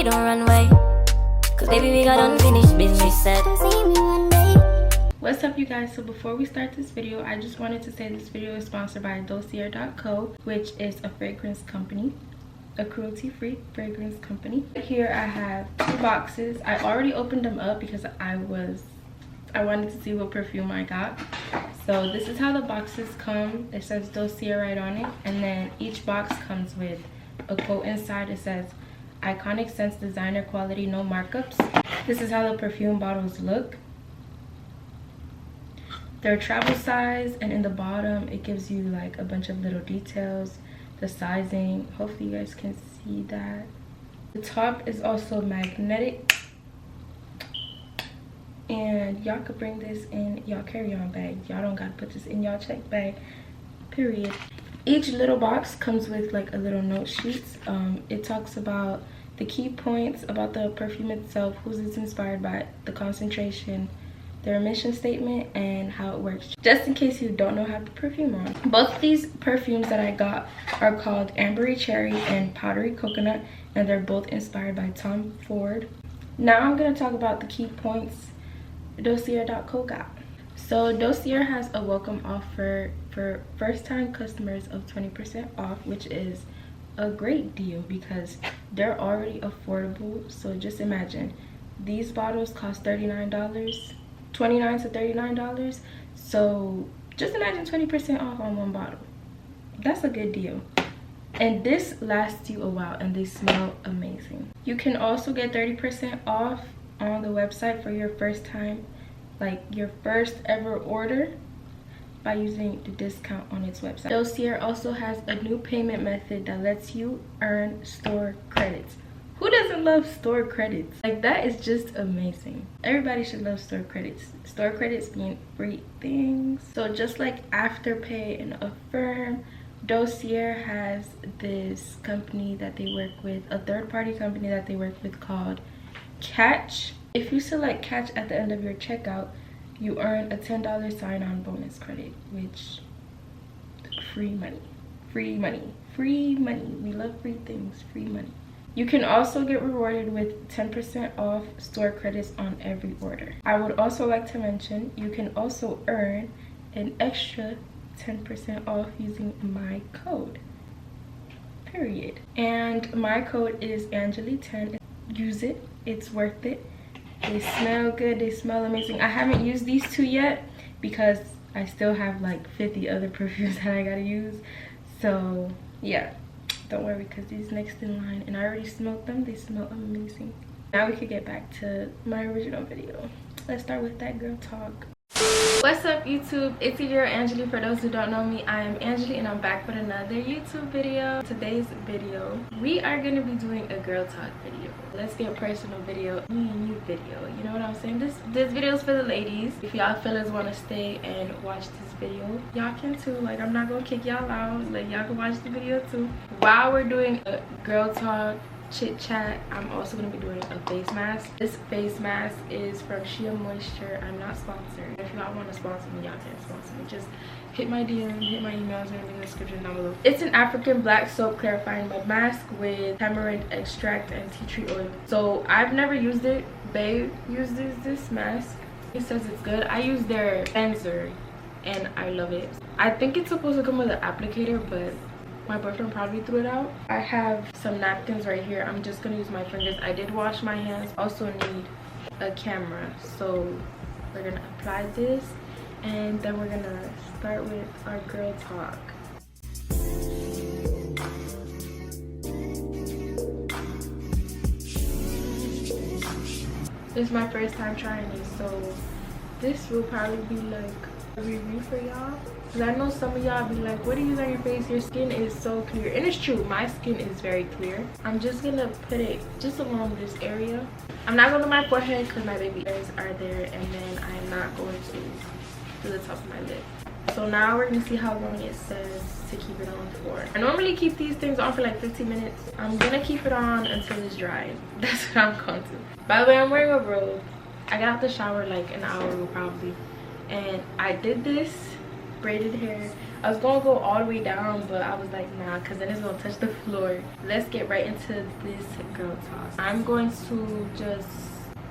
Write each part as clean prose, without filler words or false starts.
me, don't run away. Cause baby, we got unfinished business said. Don't see me one day. What's up, you guys? So before we start this video, I just wanted to say this video is sponsored by Dossier.co, which is a fragrance company, a cruelty-free fragrance company. Here I have 2 boxes. I already opened them up because I wanted to see what perfume I got. So this is how the boxes come. It says Dossier right on it, and then each box comes with a quote inside. It says, "Iconic scents, designer quality, no markups." This is how the perfume bottles look. They're travel size, and in the bottom it gives you like a bunch of little details, the sizing. Hopefully you guys can see that. The top is also magnetic, and y'all could bring this in y'all carry-on bag. Y'all don't gotta put this in y'all check bag, period. Each little box comes with like a little note sheet. It talks about the key points about the perfume itself, who's it's inspired by, the concentration, their mission statement, and how it works, just in case you don't know how to perfume on. Both of these perfumes that I got are called Ambery Cherry and Powdery Coconut, and they're both inspired by Tom Ford. Now I'm going to talk about the key points Dossier.co got. So Dossier has a welcome offer for first-time customers of 20% off, which is a great deal because they're already affordable. So just imagine, these bottles cost $39, $29 to $39. So just imagine 20% off on one bottle. That's a good deal. And this lasts you a while, and they smell amazing. You can also get 30% off on the website for your first time, like your first ever order, by using the discount on its website. Dossier also has a new payment method that lets you earn store credits. Who doesn't love store credits? Like, that is just amazing. Everybody should love store credits. Store credits mean free things. So just like Afterpay and Affirm, Dossier has this company that they work with, a third-party company that they work with called Catch. If you select Catch at the end of your checkout, you earn a $10 sign-on bonus credit, which, free money, free money, free money. We love free things, free money. You can also get rewarded with 10% off store credits on every order. I would also like to mention, you can also earn an extra 10% off using my code, period. And my code is Angeli10. Use it, it's worth it. They smell good, they smell amazing. I haven't used these 2 yet because I still have like 50 other perfumes that I gotta use. So yeah, don't worry, because these next in line, and I already smelled them, they smell amazing. Now we could get back to my original video. Let's start with that girl talk. What's up, YouTube? It's your girl Angeli. For those who don't know me, I am Angeli, and I'm back with another YouTube video. Today's video, we are going to be doing a girl talk video. Let's get personal video, me and you video. You know what I'm saying? This video is for the ladies. If y'all fellas want to stay and watch this video, y'all can too. Like, I'm not going to kick y'all out. Like, y'all can watch the video too. While we're doing a girl talk chit chat, I'm also going to be doing a face mask. This face mask is from Shea Moisture. I'm not sponsored. If y'all want to sponsor me, y'all can sponsor me. Just hit my DM, hit my emails, and in the description down below. It's an African black soap clarifying mud mask with tamarind extract and tea tree oil. So I've never used it. Babe uses this mask. It says it's good. I use their cleanser and I love it. I think it's supposed to come with an applicator, but my boyfriend probably threw it out. I have some napkins right here. I'm just gonna use my fingers. I did wash my hands. Also need a camera. So we're gonna apply this, and then we're gonna start with our girl talk. This is my first time trying this, so this will probably be like a review for y'all. Because I know some of y'all be like, what do you use on your face? Your skin is so clear. And it's true, my skin is very clear. I'm just gonna put it just along this area. I'm not going to my forehead because my baby hairs are there, and then I'm not going to do the top of my lip. So now we're gonna see how long it says to keep it on for. I normally keep these things on for like 15 minutes. I'm gonna keep it on until it's dry. That's what I'm going to. By the way, I'm wearing a robe. I got out the shower like an hour ago probably, and I did this braided hair. I was gonna go all the way down, but I was like, nah, because then it's gonna touch the floor. Let's get right into this girl talk. I'm going to just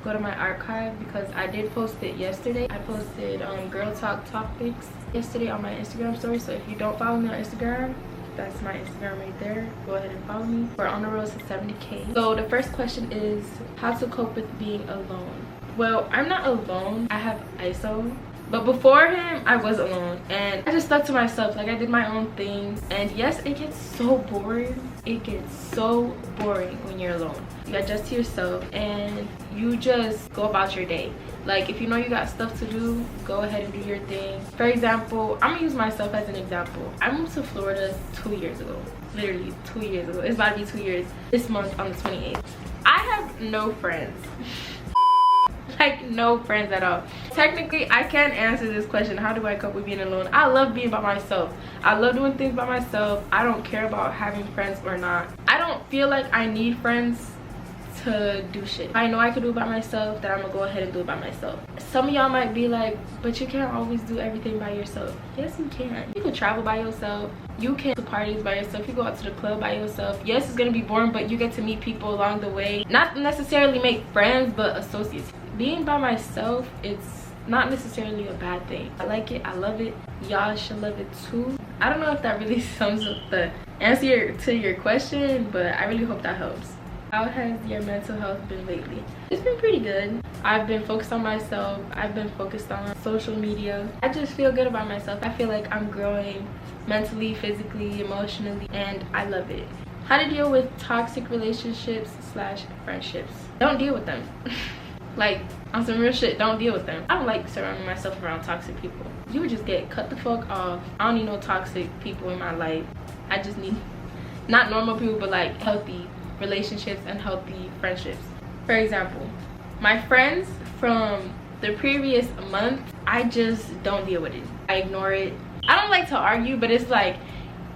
go to my archive because I did post it yesterday. I posted girl talk topics yesterday on my Instagram story. So if you don't follow me on Instagram, that's my Instagram right there. Go ahead and follow me. We're on the road to 70K. So the first question is how to cope with being alone. Well, I'm not alone. I have ISO. But before him, I was alone. And I just stuck to myself. Like, I did my own things. And yes, it gets so boring. It gets so boring when you're alone. You adjust to yourself and you just go about your day. Like, if you know you got stuff to do, go ahead and do your thing. For example, I'm gonna use myself as an example. I moved to Florida 2 years ago. Literally 2 years ago. It's about to be 2 years this month on the 28th. I have no friends. Like, no friends at all. Technically, I can't answer this question, how do I cope with being alone? I love being by myself. I love doing things by myself. I don't care about having friends or not. I don't feel like I need friends to do shit. If I know I could do it by myself, then I'm gonna go ahead and do it by myself. Some of y'all might be like, but you can't always do everything by yourself. Yes, you can. You can travel by yourself. You can do parties by yourself. You go out to the club by yourself. Yes, it's gonna be boring, but you get to meet people along the way. Not necessarily make friends, but associates. Being by myself, it's not necessarily a bad thing. I like it. I love it. Y'all should love it too. I don't know if that really sums up the answer to your question, but I really hope that helps. How has your mental health been lately? It's been pretty good. I've been focused on myself. I've been focused on social media. I just feel good about myself. I feel like I'm growing mentally, physically, emotionally, and I love it. How to deal with toxic relationships / friendships. Don't deal with them. Like, on some real shit, don't deal with them. I don't like surrounding myself around toxic people. You would just get cut the fuck off. I don't need no toxic people in my life. I just need, not normal people, but like healthy relationships and healthy friendships. For example, my friends from the previous month, I just don't deal with it. I ignore it. I don't like to argue, but it's like,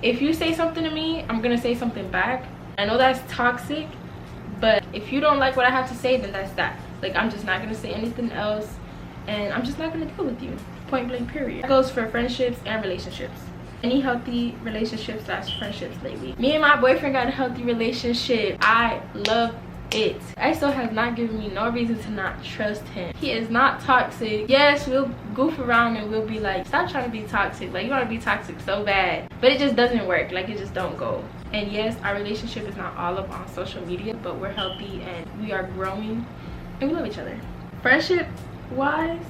if you say something to me, I'm gonna say something back. I know that's toxic, but if you don't like what I have to say, then that's that. Like, I'm just not gonna say anything else, and I'm just not gonna deal with you. Point blank, period. That goes for friendships and relationships. Any healthy relationships / friendships lately? Me and my boyfriend got a healthy relationship. I love it. ISO has not given me no reason to not trust him. He is not toxic. Yes, we'll goof around and we'll be like, stop trying to be toxic. Like, you want to be toxic so bad, but it just doesn't work. Like, it just don't go. And yes, our relationship is not all up on social media, but we're healthy and we are growing and we love each other. Friendship wise,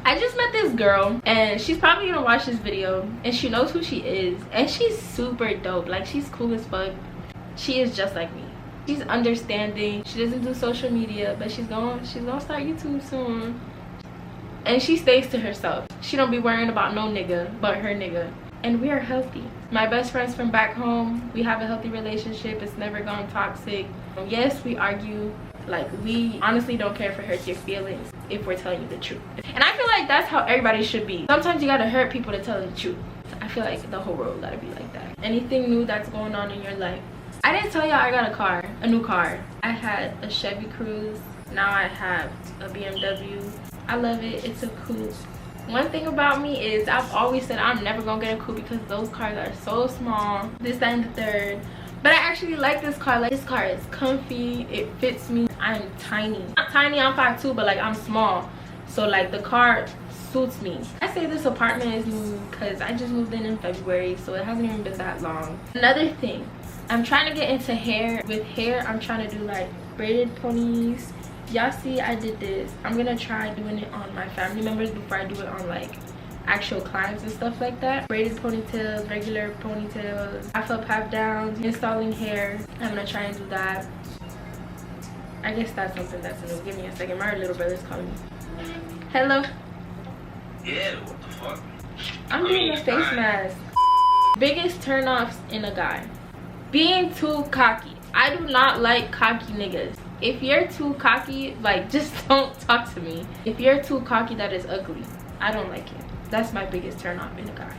I just met this girl and she's probably gonna watch this video and she knows who she is and she's super dope. Like, she's cool as fuck. She is just like me. She's understanding. She doesn't do social media, but she's gonna start YouTube soon. And she stays to herself. She don't be worrying about no nigga but her nigga. And we are healthy. My best friends from back home, we have a healthy relationship. It's never gone toxic. Yes, we argue. Like, we honestly don't care if it hurts your feelings if we're telling you the truth. And I feel like that's how everybody should be. Sometimes you gotta hurt people to tell them the truth. I feel like the whole world gotta be like that. Anything new that's going on in your life? I didn't tell y'all I got a new car. I had a Chevy Cruze. Now I have a BMW. I love it. It's a coupe. One thing about me is I've always said I'm never gonna get a coupe because those cars are so small. This, that, and the third. But I actually like this car. Like, this car is comfy. It fits me. I'm tiny. Not tiny, I'm 5'2", but like, I'm small. So like, the car suits me. I say this apartment is new because I just moved in February, so it hasn't even been that long. Another thing, I'm trying to get into hair. With hair, I'm trying to do like braided ponies. Y'all see I did this. I'm gonna try doing it on my family members before I do it on like actual clients and stuff like that. Braided ponytails, regular ponytails, half up, half down, installing hair. I'm gonna try and do that. I guess that's something that's new. Give me a second. My little brother's calling me. Hello. Yeah, what the fuck? I'm doing a face mask. Biggest turnoffs in a guy: being too cocky. I do not like cocky niggas. If you're too cocky, like, just don't talk to me. If you're too cocky, that is ugly. I don't like it. That's my biggest turn off in a guy.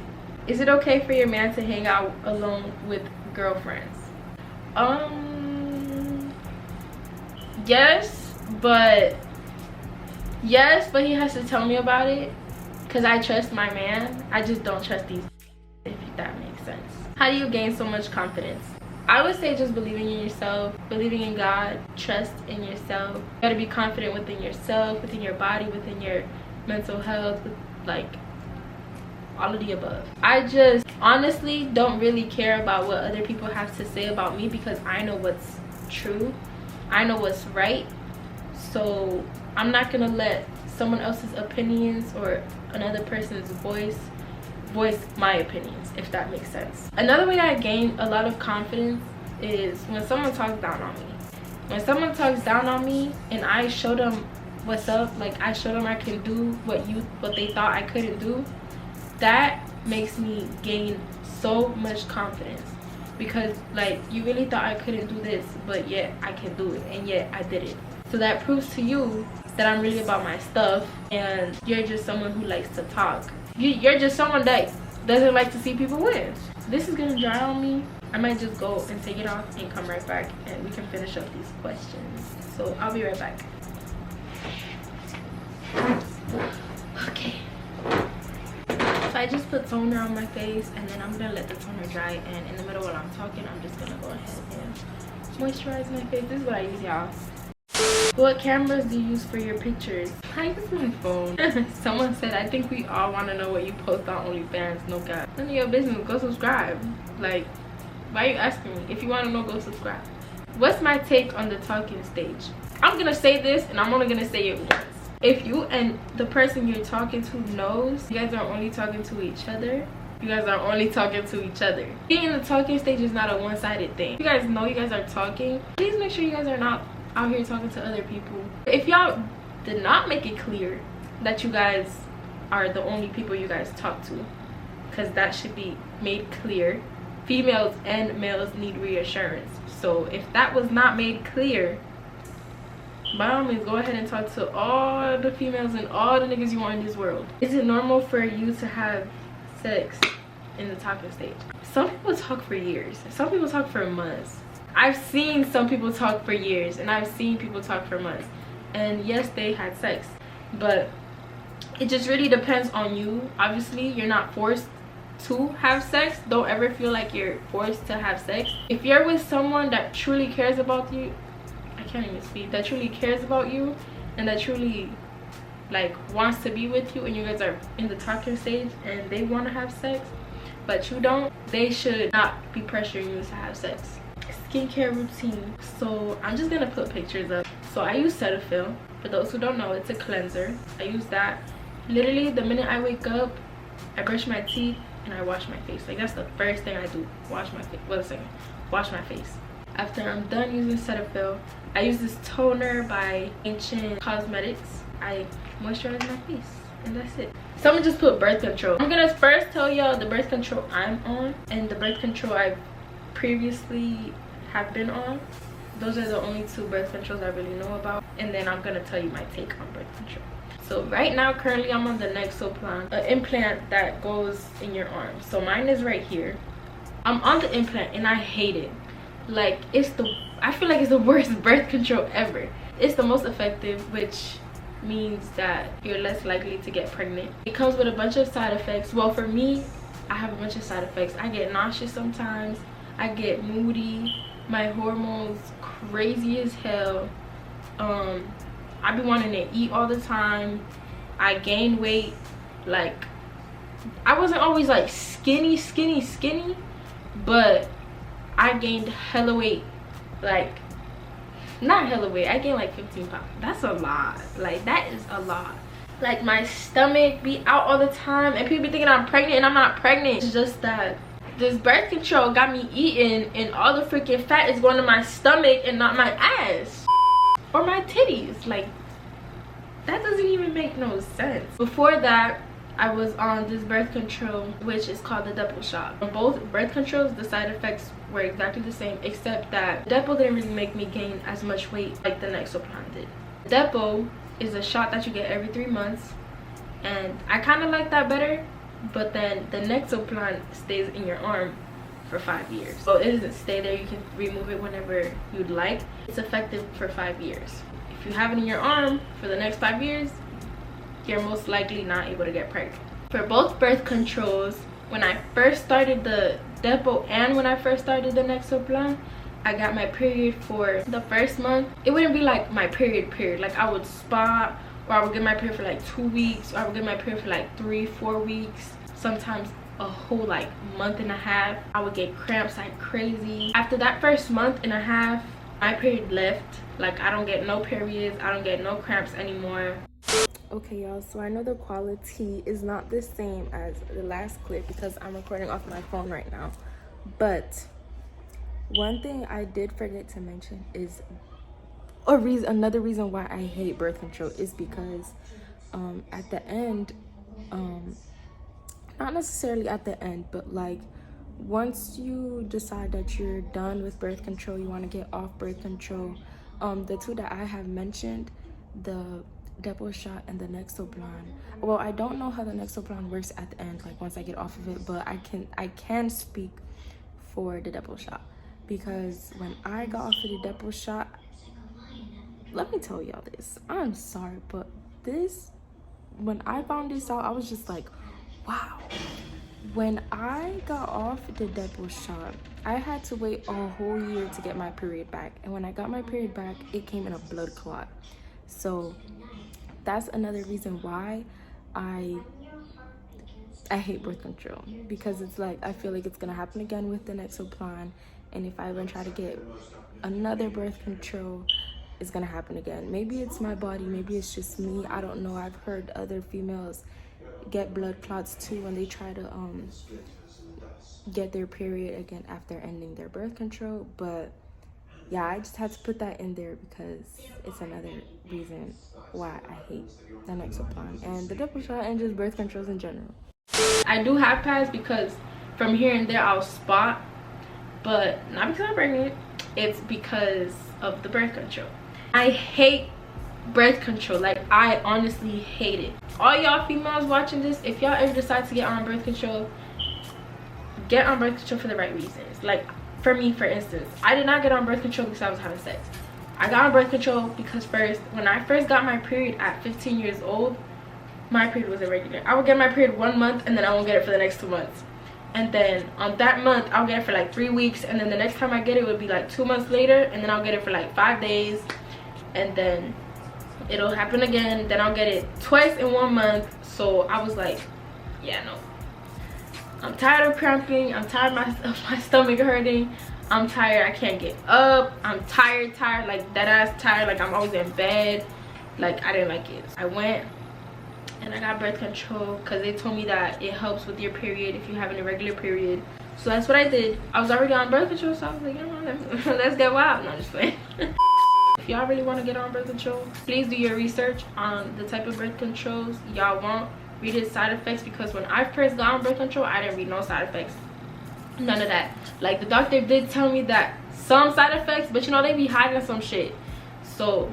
Is it okay for your man to hang out alone with girlfriends? Yes, but he has to tell me about it because I trust my man. I just don't trust these. If How do you gain so much confidence? I would say just believing in yourself, believing in God, trust in yourself. You gotta be confident within yourself, within your body, within your mental health, like all of the above. I just honestly don't really care about what other people have to say about me, because I know what's true, I know what's right. So I'm not gonna let someone else's opinions or another person's voice my opinions, if that makes sense. Another way I gain a lot of confidence is when someone talks down on me. When someone talks down on me and I show them what's up, like I show them I can do what they thought I couldn't do, that makes me gain so much confidence, because like you really thought I couldn't do this, but yet I can do it, and yet I did it. So that proves to you that I'm really about my stuff, and you're just someone who likes to talk. You're just someone that doesn't like to see people win. This is gonna dry on me. I might just go and take it off and come right back, and we can finish up these questions. So I'll be right back. Okay. So I just put toner on my face, and then I'm gonna let the toner dry, and in the middle while I'm talking, I'm just gonna go ahead and moisturize my face. This is what I use, y'all. What cameras do you use for your pictures? I use my phone. Someone said, I think we all want to know what you post on OnlyFans. No cap. None of your business. Go subscribe. Like, why are you asking me? If you want to know, go subscribe. What's my take on the talking stage? I'm gonna say this, and I'm only gonna say it once. If you and the person you're talking to knows you guys are only talking to each other, you guys are only talking to each other. Being in the talking stage is not a one-sided thing. You guys know you guys are talking. Please make sure you guys are not out here talking to other people. If y'all did not make it clear that you guys are the only people you guys talk to, because that should be made clear. Females and males need reassurance. So if that was not made clear, by all means go ahead and talk to all the females and all the niggas you want in this world. Is it normal for you to have sex in the talking stage? Some people talk for years, some people talk for months. I've seen some people talk for years, and I've seen people talk for months, and yes, they had sex, but it just really depends on you. Obviously, you're not forced to have sex. Don't ever feel like you're forced to have sex. If you're with someone that truly cares about you, I can't even speak, that truly cares about you and that truly like wants to be with you, and you guys are in the talking stage and they want to have sex but you don't, they should not be pressuring you to have sex. Skincare routine. So I'm just gonna put pictures up. So I use Cetaphil. For those who don't know, it's a cleanser. I use that literally the minute I wake up. I brush my teeth and I wash my face. Like, that's the first thing I do. Wash my face. Wait a second. Wash my face. After I'm done using Cetaphil, I use this toner by Ancient Cosmetics. I moisturize my face, and that's it. Someone just put birth control. I'm gonna first tell y'all the birth control I'm on and the birth control I've previously have been on. Those are the only two birth controls I really know about, and then I'm gonna tell you my take on birth control. So right now, currently I'm on the Nexoplan, an implant that goes in your arm. So mine is right here. I'm on the implant and I hate it. Like, I feel like it's the worst birth control ever. It's the most effective, which means that you're less likely to get pregnant. It comes with a bunch of side effects. Well, for me, I have a bunch of side effects. I get nauseous sometimes, I get moody, my hormones crazy as hell. I be wanting to eat all the time. I gain weight. Like, I wasn't always like skinny, but I gained hella weight. Like, not hella weight, I gained like 15 pounds. That's a lot. Like, that is a lot. Like, my stomach be out all the time, and people be thinking I'm pregnant, and I'm not pregnant. It's just that this birth control got me eating, and all the freaking fat is going to my stomach and not my ass or my titties. Like, that doesn't even make no sense. Before that, I was on this birth control, which is called the Depo shot. For both birth controls, the side effects were exactly the same, except that Depo didn't really make me gain as much weight like the Nexoplan did. Depo is a shot that you get every 3 months, and I kind of like that better, but then the Nexoplan stays in your arm for 5 years. So it doesn't stay there, you can remove it whenever you'd like. It's effective for 5 years. If you have it in your arm for the next 5 years, you're most likely not able to get pregnant. For both birth controls, when I first started the depo and when I first started the Nexo plan, I got my period for the first month. It wouldn't be like my period. Like I would spot, or I would get my period for like 2 weeks, or I would get my period for like 3-4 weeks, sometimes a whole like month and a half. I would get cramps like crazy. After that first month and a half, my period left. Like I don't get no periods, I don't get no cramps anymore. Okay y'all, so I know the quality is not the same as the last clip because I'm recording off my phone right now, but one thing I did forget to mention is another reason why I hate birth control is because at the end, not necessarily at the end, but like once you decide that you're done with birth control, you want to get off birth control, the two that I have mentioned, the Depo shot and the Nexoplan. Well, I don't know how the Nexoplan works at the end, like once I get off of it, but I can speak for the Depo shot because when I got off of the Depo shot, let me tell y'all this. I'm sorry, but when I found this out, I was just like, wow. When I got off the Depo shot, I had to wait a whole year to get my period back, and when I got my period back, it came in a blood clot. So that's another reason why I hate birth control, because it's like I feel like it's gonna happen again with the Nexoplan, and if I even try to get another birth control, it's gonna happen again. Maybe it's my body, maybe it's just me, I don't know. I've heard other females get blood clots too when they try to get their period again after ending their birth control. But yeah, I just had to put that in there because it's another reason why I hate the Nexoplan and the Depo shot and just birth controls in general. I do have pads because from here and there I'll spot, but not because I'm pregnant, it's because of the birth control. I hate birth control, like I honestly hate it. All y'all females watching this, if y'all ever decide to get on birth control, get on birth control for the right reasons. Like for me, for instance, I did not get on birth control because I was having sex. I got on birth control because when I first got my period at 15 years old, my period was irregular. I would get my period 1 month and then I won't get it for the next 2 months. And then on that month, I'll get it for like 3 weeks, and then the next time I get it would be like 2 months later, and then I'll get it for like 5 days, and then it'll happen again. Then I'll get it twice in 1 month. So I was like, yeah, no. I'm tired of cramping. I'm tired of my stomach hurting. I'm tired. I can't get up. I'm tired, like dead ass tired. Like I'm always in bed. Like I didn't like it. I went and I got birth control because they told me that it helps with your period if you have an irregular period. So that's what I did. I was already on birth control, so I was like, you know, let's get wild. No, just playing. If y'all really want to get on birth control, please do your research on the type of birth controls y'all want. Read its side effects, because when I first got on birth control, I didn't read no side effects. None of that. Like the doctor did tell me that some side effects, but you know, they be hiding some shit. So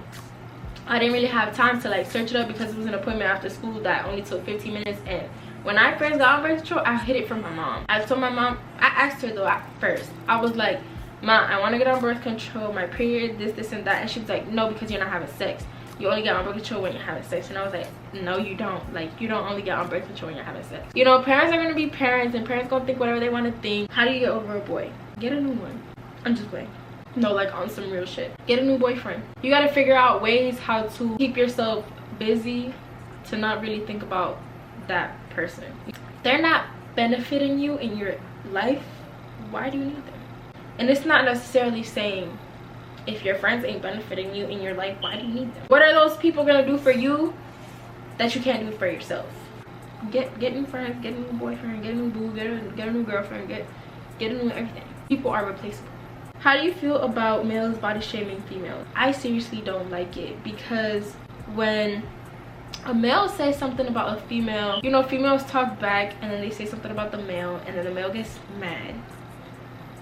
I didn't really have time to like search it up because it was an appointment after school that only took 15 minutes. And when I first got on birth control, I hid it from my mom. I told my mom, I asked her though at first. I was like, Ma, I want to get on birth control, my period, this and that. And she was like, no, because you're not having sex. You only get on birth control when you're having sex. And I was like, no, you don't. Like, you don't only get on birth control when you're having sex. You know, parents are going to be parents, and parents going to think whatever they want to think. How do you get over a boy? Get a new one. I'm just playing. No, like on some real shit. Get a new boyfriend. You got to figure out ways how to keep yourself busy to not really think about that person. They're not benefiting you in your life. Why do you need them? And it's not necessarily saying if your friends ain't benefiting you in your life, why do you need them? What are those people gonna do for you that you can't do for yourself? Get new friends, get a new boyfriend, get a new boo, get a new girlfriend, get a new everything. People are replaceable. How do you feel about males body shaming females? I seriously don't like it, because when a male says something about a female, you know, females talk back and then they say something about the male, and then the male gets mad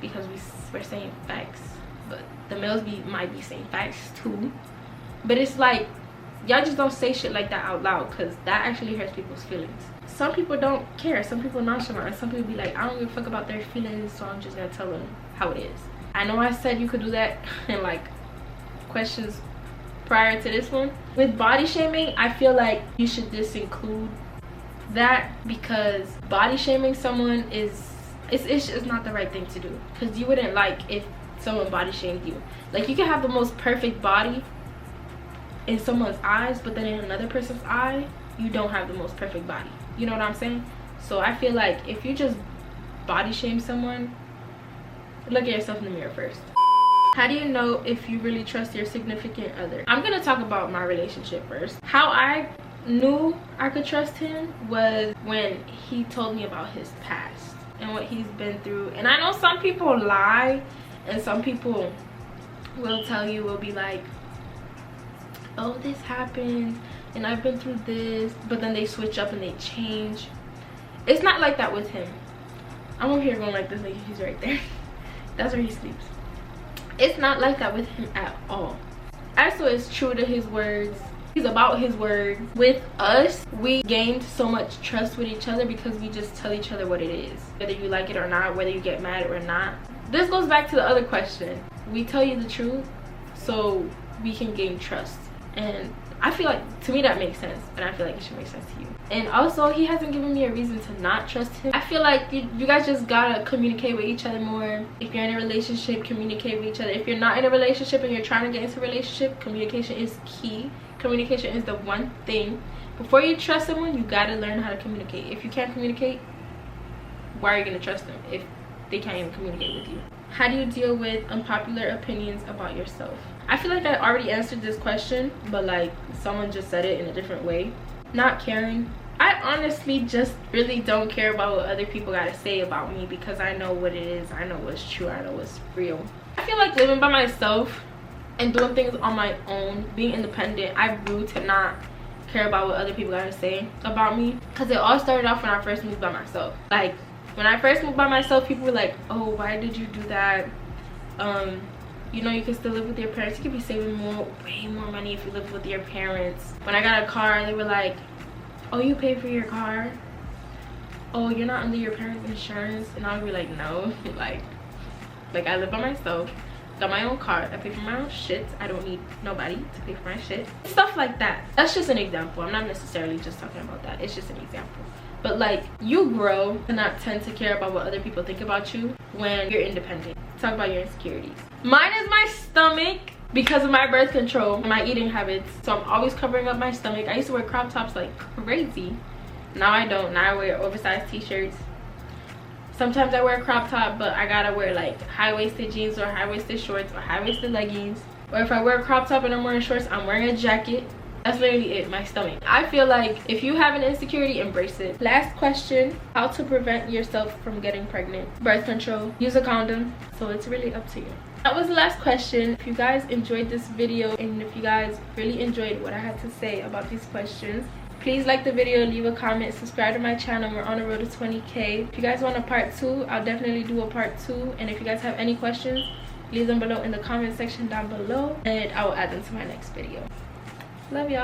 because we're saying facts, but the males might be saying facts too. But it's like, y'all just don't say shit like that out loud, because that actually hurts people's feelings. Some people don't care. Some people nonchalant, and some people be like, I don't give a fuck about their feelings, so I'm just gonna tell them how it is. I know I said you could do that in like questions prior to this one. With body shaming, I feel like you should just include that, because body shaming someone is it's just not the right thing to do, because you wouldn't like if someone body shamed you. Like, you can have the most perfect body in someone's eyes, but then in another person's eye you don't have the most perfect body. You know what I'm saying? So I feel like if you just body shame someone, look at yourself in the mirror first. How do you know if you really trust your significant other? I'm gonna talk about my relationship first. How I knew I could trust him was when he told me about his past and what he's been through. And I know some people lie, and some people will tell you, will be like, oh, this happened and I've been through this, but then they switch up and they change. It's not like that with him. I'm over here going like this, like he's right there. That's where he sleeps. It's not like that with him at all. Axel is true to his words. He's about his word. With us, we gained so much trust with each other because we just tell each other what it is, whether you like it or not, whether you get mad or not. This goes back to the other question. We tell you the truth so we can gain trust. And I feel like, to me, that makes sense, and I feel like it should make sense to you. And also, he hasn't given me a reason to not trust him. I feel like you guys just gotta communicate with each other more. If you're in a relationship, communicate with each other. If you're not in a relationship and you're trying to get into a relationship, communication is key. Communication is the one thing. Before you trust someone, you gotta learn how to communicate. If you can't communicate, why are you gonna trust them if they can't even communicate with you? How do you deal with unpopular opinions about yourself? I feel like I already answered this question, but like someone just said it in a different way. Not caring. I honestly just really don't care about what other people gotta say about me, because I know what it is. I know what's true. I know what's real. I feel like living by myself and doing things on my own, being independent, I grew to not care about what other people gotta say about me, because it all started off when I first moved by myself. Like, when I first moved by myself, people were like, oh, why did you do that? You know, you can still live with your parents. You could be saving way more money if you live with your parents. When I got a car, they were like, oh, you pay for your car? Oh, you're not under your parents' insurance? And I would be like, no. like I live by myself, got my own car, I pay for my own shit. I don't need nobody to pay for my shit. Stuff like that. That's just an example. I'm not necessarily just talking about that. It's just an example. But like, you grow to not tend to care about what other people think about you when you're independent. Talk about your insecurities. Mine is my stomach, because of my birth control and my eating habits. So I'm always covering up my stomach. I used to wear crop tops like crazy. Now I don't. Now I wear oversized t-shirts. Sometimes I wear a crop top, but I gotta wear like high-waisted jeans or high-waisted shorts or high-waisted leggings. Or if I wear a crop top and I'm wearing shorts, I'm wearing a jacket. That's literally it, my stomach. I feel like if you have an insecurity, embrace it. Last question, how to prevent yourself from getting pregnant? Birth control, use a condom. So it's really up to you. That was the last question. If you guys enjoyed this video, and if you guys really enjoyed what I had to say about these questions, please like the video, leave a comment, subscribe to my channel. We're on the road to 20K. If you guys want a part 2, I'll definitely do a part 2. And if you guys have any questions, leave them below in the comment section down below, and I will add them to my next video. Love y'all.